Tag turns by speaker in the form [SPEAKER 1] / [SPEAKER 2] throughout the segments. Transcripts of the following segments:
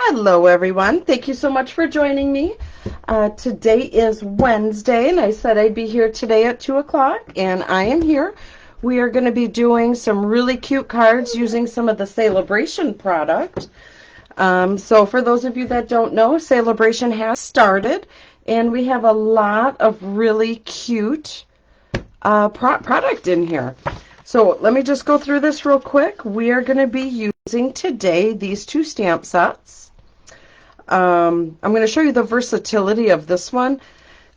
[SPEAKER 1] Hello, everyone. Thank you so much for joining me. Today is Wednesday, and I said I'd be here today at 2 o'clock, and I am here. We are going to be doing some really cute cards using some of the Celebration product. So for those of you that don't know, Celebration has started, and we have a lot of really cute product in here. So let me just go through this real quick. We are going to be using today these two stamp sets. I'm going to show you the versatility of this one.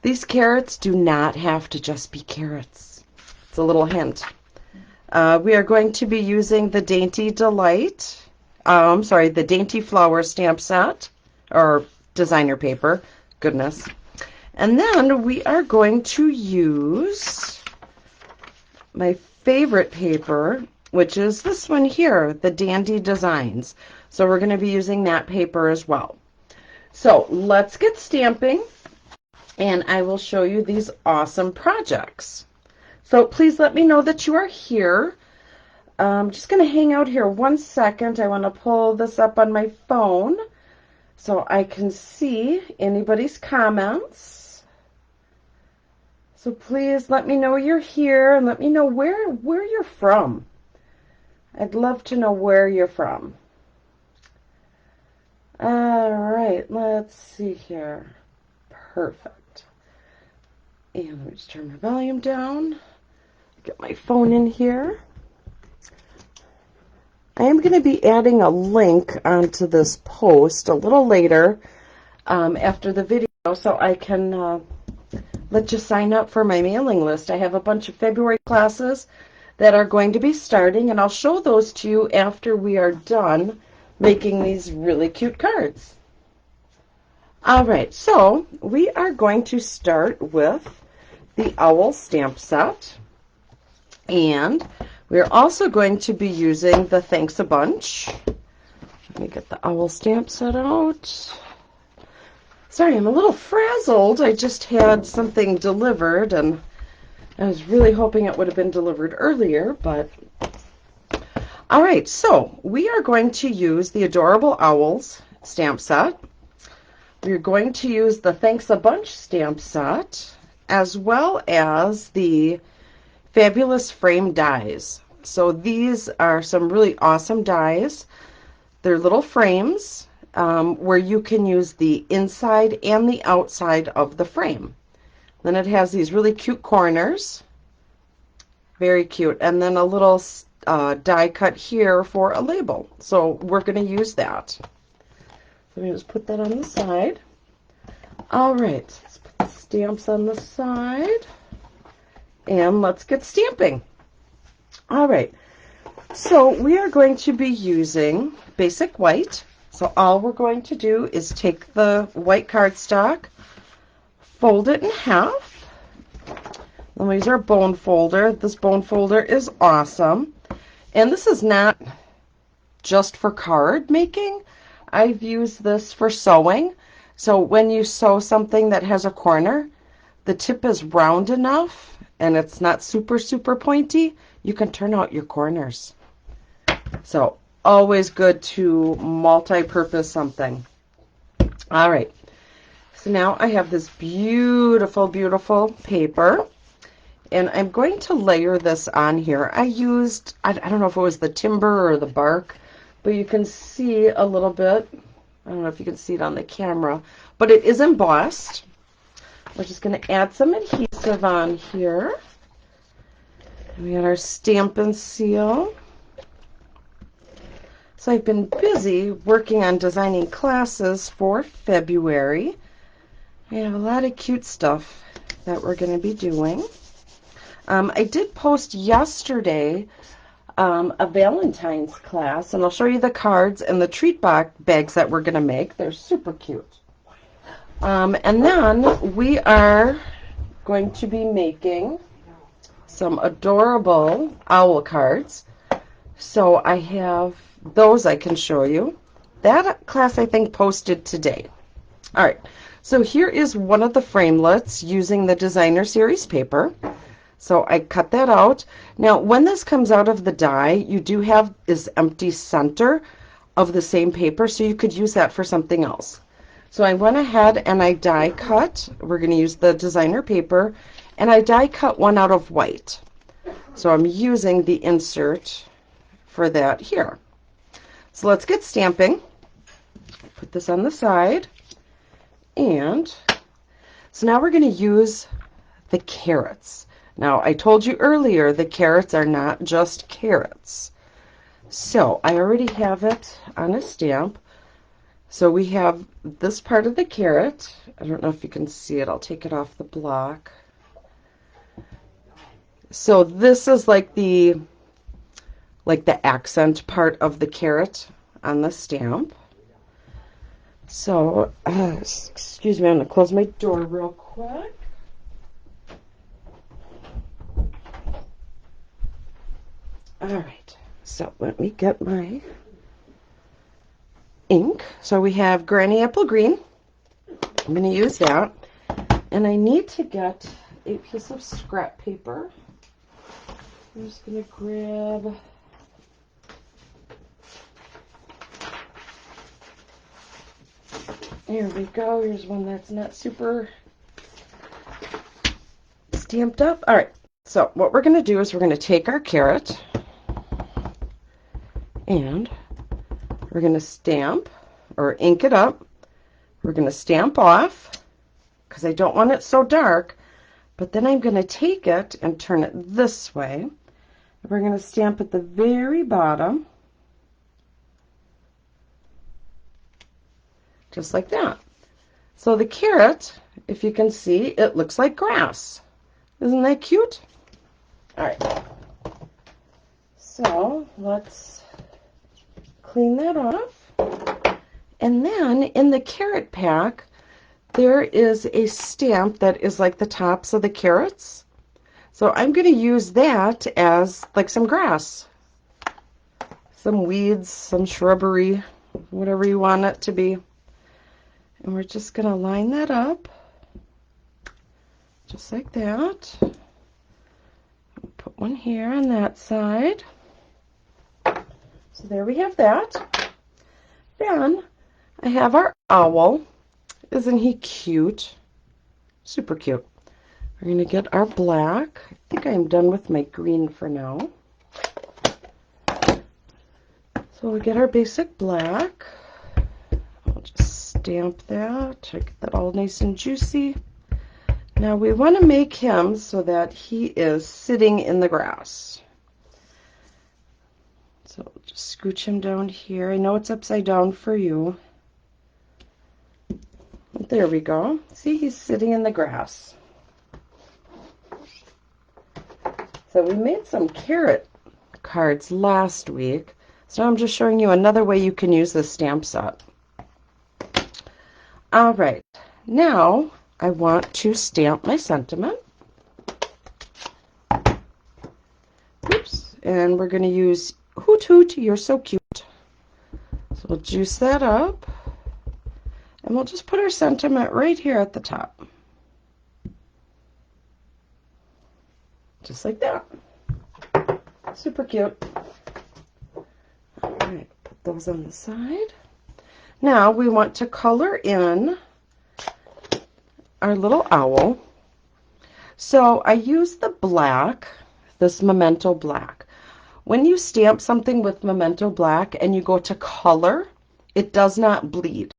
[SPEAKER 1] These carrots do not have to just be carrots. It's a little hint. We are going to be using the Dainty Delight, the Dainty Flower stamp set, or designer paper, goodness. And then we are going to use my favorite paper, which is this one here, the Dandy Designs. So we're going to be using that paper as well. So let's get stamping, and I will show you these awesome projects. So please let me know that you are here. I'm just going to hang out here 1 second. I want to pull this up on my phone so I can see anybody's comments. So please let me know you're here and let me know where you're from. I'd love to know where you're from. All right, let's see here. Perfect. And let me just turn my volume down. Get my phone in here. I am going to be adding a link onto this post a little later after the video so I can let you sign up for my mailing list. I have a bunch of February classes that are going to be starting, and I'll show those to you after we are done making these really cute cards. All right, so we are going to start with the owl stamp set, and we're also going to be using the Thanks a Bunch. Let me get the owl stamp set out. Sorry, I'm a little frazzled. I just had something delivered, and I was really hoping it would have been delivered earlier, but all right, so we are going to use the Adorable Owls stamp set. We're going to use the Thanks a Bunch stamp set, as well as the Fabulous Frame dies. So these are some really awesome dies. They're little frames where you can use the inside and the outside of the frame. Then it has these really cute corners. Very cute. And then a little die cut here for a label. So we're going to use that. Let me just put that on the side. All right, let's put the stamps on the side. And let's get stamping. All right, so we are going to be using basic white. So all we're going to do is take the white cardstock, fold it in half. Then we use our bone folder. This bone folder is awesome. And this is not just for card making. I've used this for sewing. So when you sew something that has a corner, the tip is round enough and it's not super, super pointy, you can turn out your corners. So always good to multi-purpose something. All right. So now I have this beautiful, beautiful paper. And I'm going to layer this on here. I used, I don't know if it was the timber or the bark, but you can see a little bit. I don't know if you can see it on the camera, but it is embossed. We're just going to add some adhesive on here. We got our Stampin' seal. So I've been busy working on designing classes for February. We have a lot of cute stuff that we're going to be doing. I did post yesterday a Valentine's class, and I'll show you the cards and the treat box bags that we're going to make. They're super cute. And then we are going to be making some adorable owl cards. So I have those I can show you. That class I think posted today. All right, so here is one of the framelits using the Designer Series paper. So I cut that out. Now, when this comes out of the die, you do have this empty center. of the same paper, so you could use that for something else. So I went ahead and I die cut. We're going to use the designer paper, and I die cut one out of white. So I'm using the insert for that here. So let's get stamping. Put this on the side. And so now we're going to use the carrots. Now, I told you earlier the carrots are not just carrots. So I already have it on a stamp. So we have this part of the carrot. I don't know if you can see it. I'll take it off the block. So this is like the accent part of the carrot on the stamp. So, excuse me, I'm going to close my door real quick. All right, so let me get my ink. So we have Granny Apple Green. I'm going to use that. And I need to get a piece of scrap paper. I'm just going to grab... There we go. Here's one that's not super stamped up. All right, so what we're going to do is we're going to take our carrot and we're going to stamp or ink it up. We're going to stamp off because I don't want it so dark, but then I'm going to take it and turn it this way. We're going to stamp at the very bottom, just like that. So the carrot, if you can see, it looks like grass. Isn't that cute? All right. So let's clean that off. And then in the carrot pack, there is a stamp that is like the tops of the carrots. So I'm going to use that as like some grass, some weeds, some shrubbery, whatever you want it to be. And we're just going to line that up, just like that. Put one here on that side. So there we have that. Then I have our owl. Isn't he cute? Super cute. We're going to get our black. I think I'm done with my green for now. So we'll get our basic black. I'll just stamp that to get that all nice and juicy. Now we want to make him so that he is sitting in the grass. So we'll just scooch him down here. I know it's upside down for you. There we go. See, he's sitting in the grass. So we made some carrot cards last week. So I'm just showing you another way you can use this stamp set. All right. Now I want to stamp my sentiment. Oops. And we're going to use Hoot Hoot, You're So Cute. So we'll juice that up. And we'll just put our sentiment right here at the top. Just like that. Super cute. All right, put those on the side. Now we want to color in our little owl. So I use the black, this Memento black. When you stamp something with Memento black and you go to color, it does not bleed.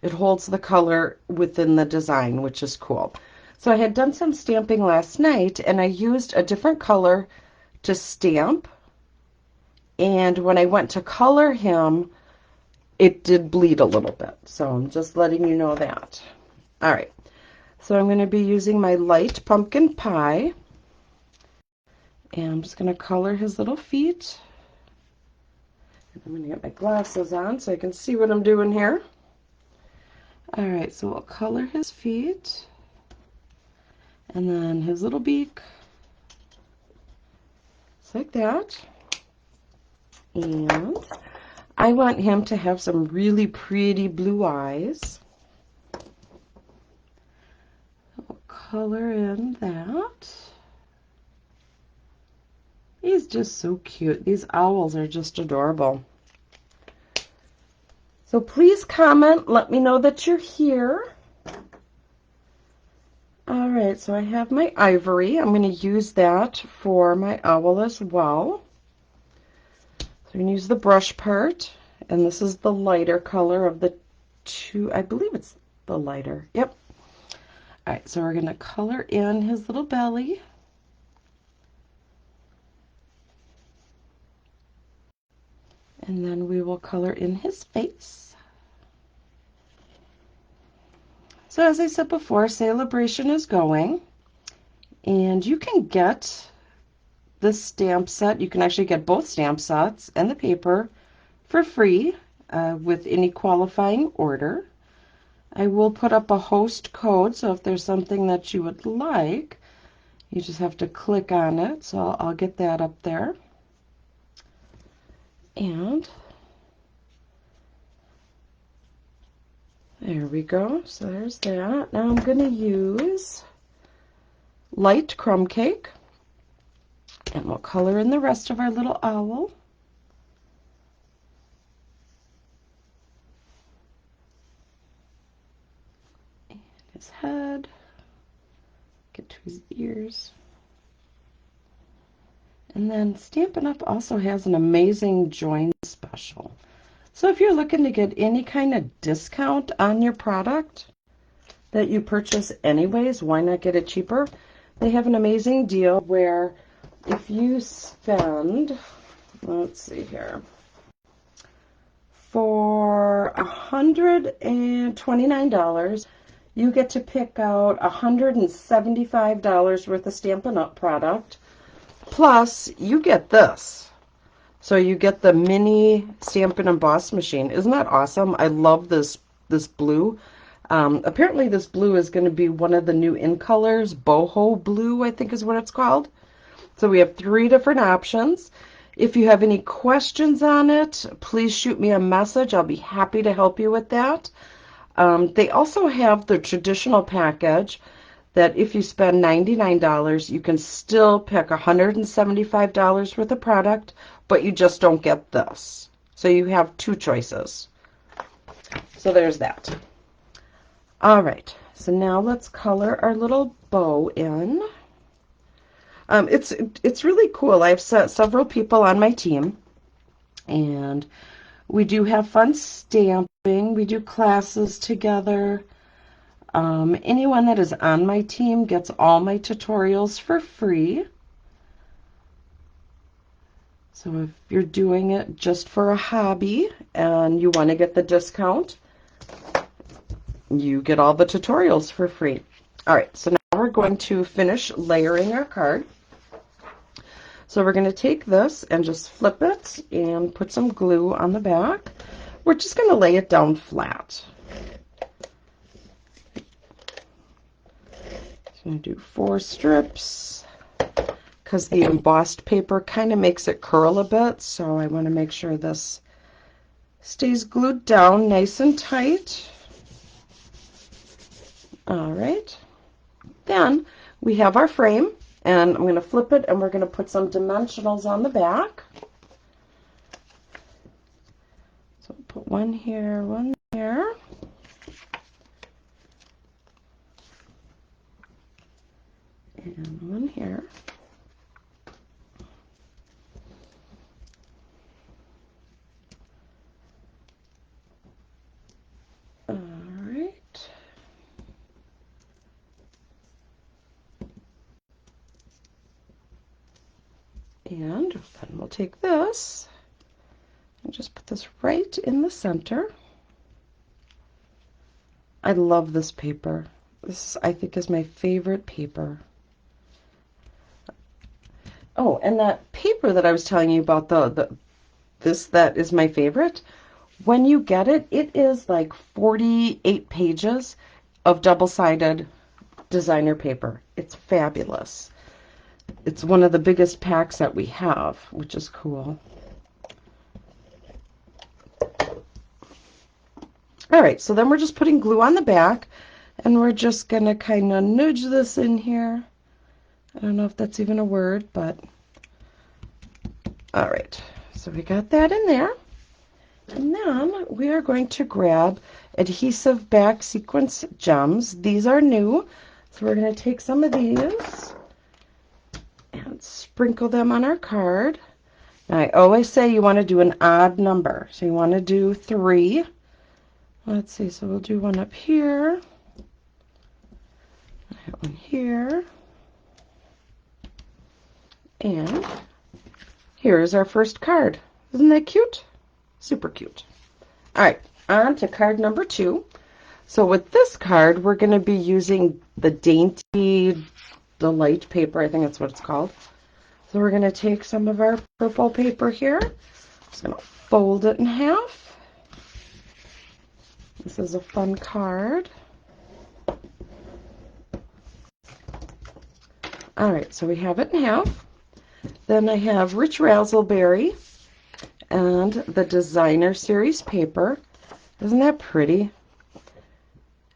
[SPEAKER 1] It holds the color within the design, which is cool. So I had done some stamping last night, and I used a different color to stamp. And when I went to color him, it did bleed a little bit. So I'm just letting you know that. All right. So I'm going to be using my light pumpkin pie. And I'm just going to color his little feet. And I'm going to get my glasses on so I can see what I'm doing here. All right, so we'll color his feet and then his little beak, just like that. And I want him to have some really pretty blue eyes. We'll color in that. He's just so cute. These owls are just adorable. So please comment, let me know that you're here. All right, so I have my ivory. I'm going to use that for my owl as well. So I'm going to use the brush part, and this is the lighter color of the two. I believe it's the lighter. Yep. All right, so we're going to color in his little belly. And then we will color in his face. So as I said before, Celebration is going, and you can get this stamp set. You can actually get both stamp sets and the paper for free with any qualifying order. I will put up a host code, so if there's something that you would like, you just have to click on it. So I'll get that up there. And there we go. So there's that. Now I'm going to use light crumb cake, and we'll color in the rest of our little owl. And his head. Get to his ears. And then Stampin' Up! Also has an amazing join special. So if you're looking to get any kind of discount on your product that you purchase anyways, why not get it cheaper? They have an amazing deal where if you spend, let's see here, for $129, you get to pick out $175 worth of Stampin' Up! Product. Plus, you get this. So you get the mini Stampin' Emboss machine. Isn't that awesome? I love this blue. Apparently this blue is going to be one of the new in colors. Boho blue, I think is what it's called. So we have 3 different options. If you have any questions on it, please shoot me a message. I'll be happy to help you with that. They also have the traditional package that if you spend $99, you can still pick $175 worth of product, but you just don't get this. So you have 2 choices. So there's that. All right, so now let's color our little bow in. It's really cool. I've set several people on my team, and we do have fun stamping. We do classes together. Anyone that is on my team gets all my tutorials for free. So if you're doing it just for a hobby and you want to get the discount, you get all the tutorials for free. All right, so now we're going to finish layering our card. So we're going to take this and just flip it and put some glue on the back. We're just going to lay it down flat. So I'm going to do 4 strips because the embossed paper kind of makes it curl a bit, so I want to make sure this stays glued down nice and tight. All right. Then we have our frame, and I'm going to flip it, and we're going to put some dimensionals on the back. So put one here, one there. And one here. All right. And then we'll take this and just put this right in the center. I love this paper. This, I think, is my favorite paper. Oh, and that paper that I was telling you about, that is my favorite. When you get it, it is like 48 pages of double-sided designer paper. It's fabulous. It's one of the biggest packs that we have, which is cool. All right, so then we're just putting glue on the back, and we're just going to kind of nudge this in here. I don't know if that's even a word, but all right. So we got that in there. And then we are going to grab adhesive back sequence gems. These are new, so we're going to take some of these and sprinkle them on our card. Now, I always say you want to do an odd number, so you want to do 3. Let's see, so we'll do one up here, one here, and here's our first card. Isn't that cute? Super cute. All right, on to card number 2. So with this card, we're going to be using the Dainty Delight paper. I think that's what it's called. So we're going to take some of our purple paper here. Just going to fold it in half. This is a fun card. All right, so we have it in half. Then I have Rich Razzleberry and the Designer Series paper. Isn't that pretty?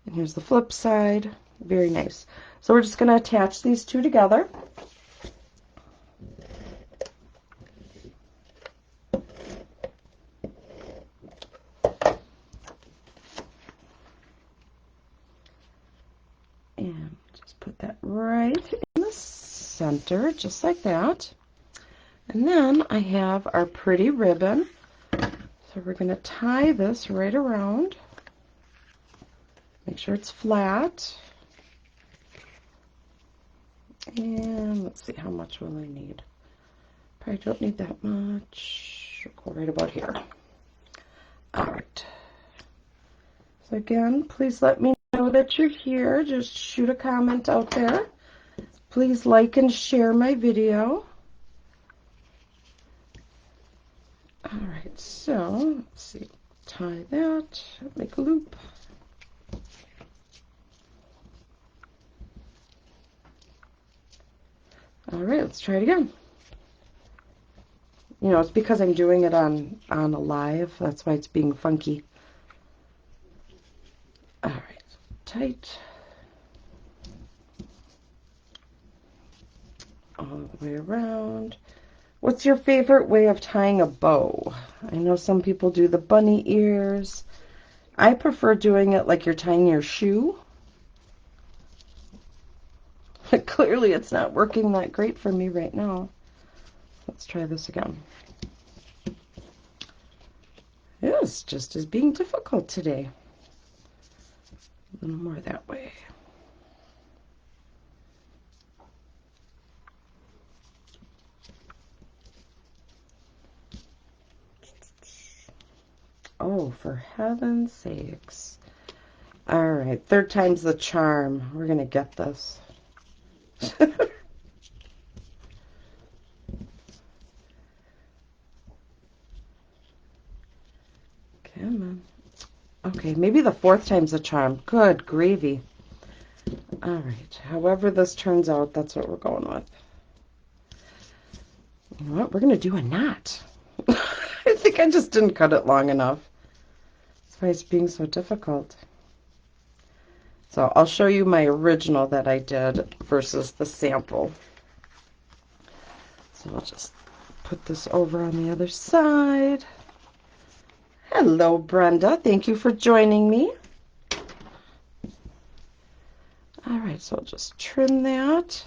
[SPEAKER 1] And here's the flip side. Very nice. So we're just going to attach these two together. And just put that right in the center, just like that. And then I have our pretty ribbon. So we're going to tie this right around. Make sure it's flat. And let's see, how much will I need? Probably don't need that much. We'll go right about here. All right. So again, please let me know that you're here. Just shoot a comment out there. Please like and share my video. All right, so let's see, tie that, make a loop. All right, let's try it again. You know, it's because I'm doing it on a live. That's why it's being funky. All right, tight. All the way around. What's your favorite way of tying a bow? I know some people do the bunny ears. I prefer doing it like you're tying your shoe. But clearly it's not working that great for me right now. Let's try this again. It's just as being difficult today. A little more that way. Oh, for heaven's sakes. All right, third time's the charm. We're going to get this. Come on. Okay, maybe the fourth time's the charm. Good gravy. All right, however this turns out, that's what we're going with. You know what? We're going to do a knot. I think I just didn't cut it long enough. That's why it's being so difficult. So I'll show you my original that I did versus the sample. So I'll just put this over on the other side. Hello, Brenda. Thank you for joining me. All right, so I'll just trim that.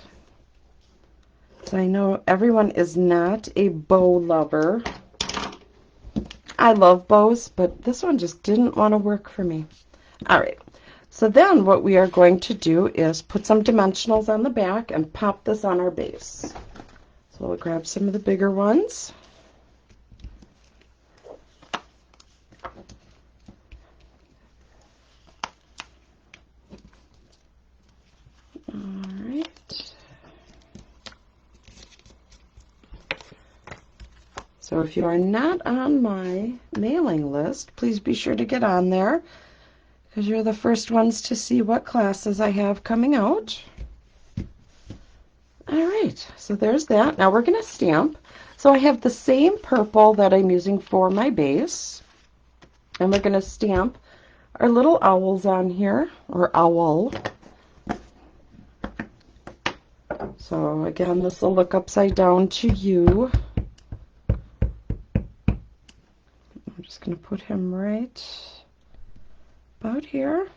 [SPEAKER 1] So I know everyone is not a bow lover. I love bows, but this one just didn't want to work for me. All right. So then what we are going to do is put some dimensionals on the back and pop this on our base. So we'll grab some of the bigger ones. All right. So if you are not on my mailing list, please be sure to get on there, because you're the first ones to see what classes I have coming out. All right, so there's that. Now we're going to stamp. So I have the same purple that I'm using for my base, and we're going to stamp our little owls on here, or owl. So again, this will look upside down to you. I'm just going to put him right about here.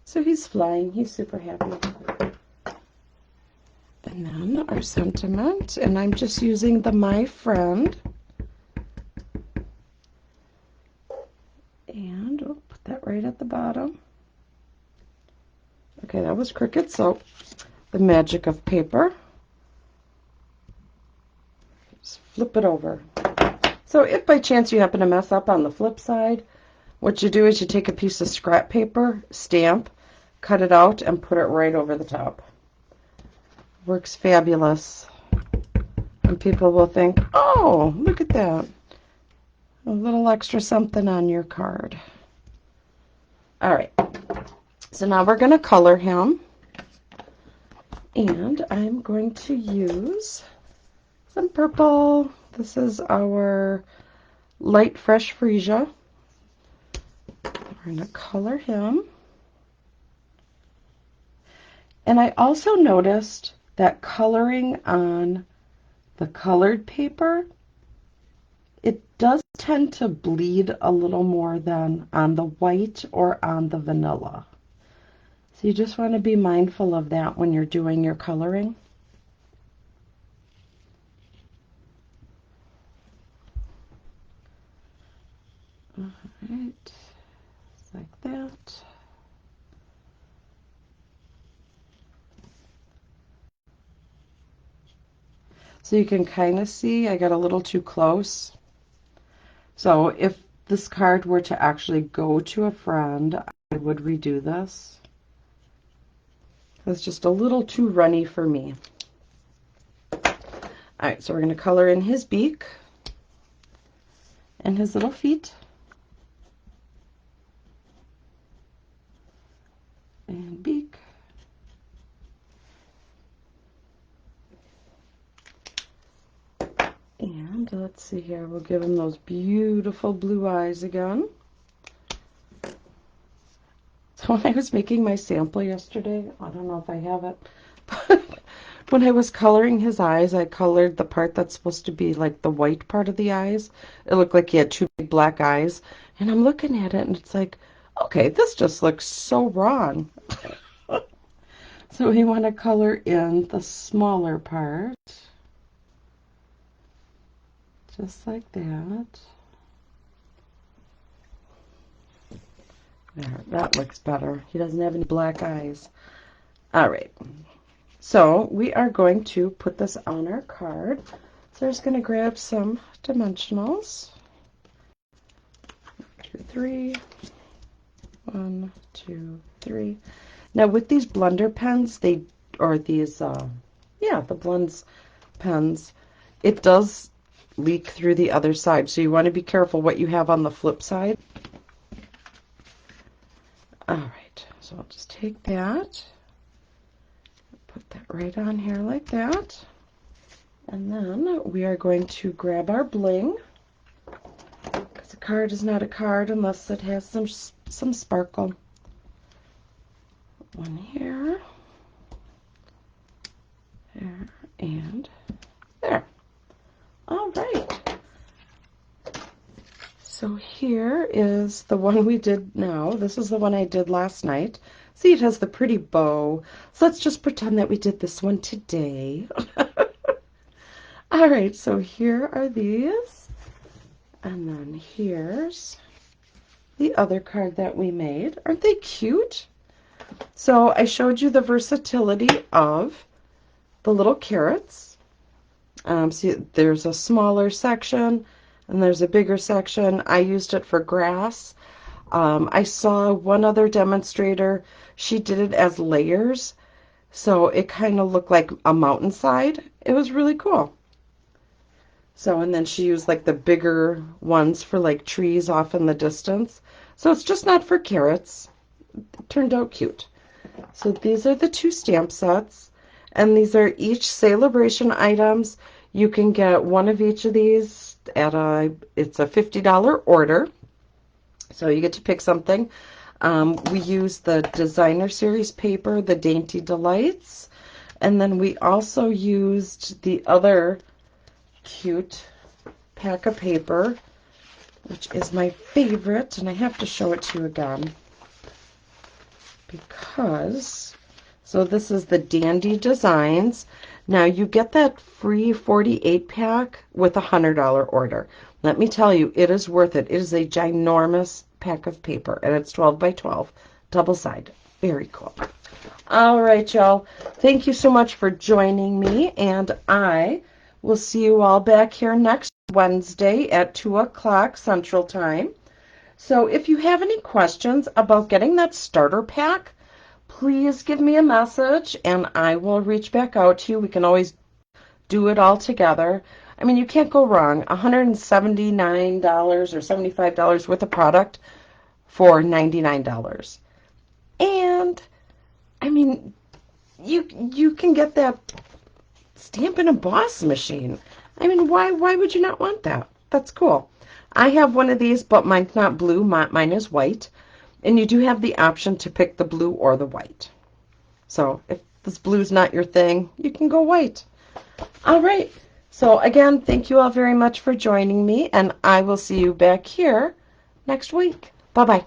[SPEAKER 1] So he's flying. He's super happy. And then our sentiment, and I'm just using the My Friend. And we'll put that right at the bottom. Okay, that was crooked, so the magic of paper. Just flip it over. So if by chance you happen to mess up on the flip side, what you do is you take a piece of scrap paper, stamp, cut it out, and put it right over the top. Works fabulous. And people will think, oh, look at that. A little extra something on your card. All right. So now we're going to color him. And I'm going to use some purple. This is our light fresh freesia. We're going to color him. And I also noticed that coloring on the colored paper, it does tend to bleed a little more than on the white or on the vanilla. So you just want to be mindful of that when you're doing your coloring. All right, just like that. So you can kind of see I got a little too close. So if this card were to actually go to a friend, I would redo this. It's just a little too runny for me. All right, so we're going to color in his beak and his little feet. And beak. And let's see here, we'll give him those beautiful blue eyes again. So when I was making my sample yesterday, I don't know if I have it, but when I was coloring his eyes, I colored the part that's supposed to be like the white part of the eyes. It looked like he had two big black eyes. And I'm looking at it and it's like, okay, this just looks so wrong. So we want to color in the smaller part. Just like that. There, that looks better. He doesn't have any black eyes. All right. So we are going to put this on our card. So I'm just going to grab some dimensionals. 1, 2, 3. 1, 2, 3. Now with these blender pens, the blends pens, it does leak through the other side. So you want to be careful what you have on the flip side. All right, so I'll just take that, put that right on here like that. And then we are going to grab our bling, because a card is not a card unless it has some sparkle. One here, there, and there. All right. So here is the one we did now. This is the one I did last night. See, it has the pretty bow. So let's just pretend that we did this one today. All right, so here are these. And then here's the other card that we made. Aren't they cute? So I showed you the versatility of the little carrots. See, there's a smaller section and there's a bigger section. I used it for grass. I saw one other demonstrator. She did it as layers. So it kind of looked like a mountainside. It was really cool. So, and then she used like the bigger ones for like trees off in the distance. So it's just not for carrots. It turned out cute. So these are the two stamp sets. And these are each celebration items. You can get one of each of these at it's a $50 order. So you get to pick something. We use the designer series paper, the Dainty Delights. And then we also used the other cute pack of paper. which is my favorite, and I have to show it to you again because, so this is the Dandy Designs. Now you get that free 48 pack with a $100 order. Let me tell you, it is worth it. It is a ginormous pack of paper, and it's 12 by 12, double-sided. Very cool. All right, y'all. Thank you so much for joining me, and I will see you all back here next Wednesday at 2 o'clock Central Time. So if you have any questions about getting that starter pack, please give me a message, and I will reach back out to you. We can always do it all together. I mean, you can't go wrong. $179 or $75 worth of product for $99. And I mean, you can get that Stampin' Emboss machine. I mean, why would you not want that? That's cool. I have one of these, but mine's not blue. Mine is white. And you do have the option to pick the blue or the white. So if this blue's not your thing, you can go white. All right. So again, thank you all very much for joining me, and I will see you back here next week. Bye-bye.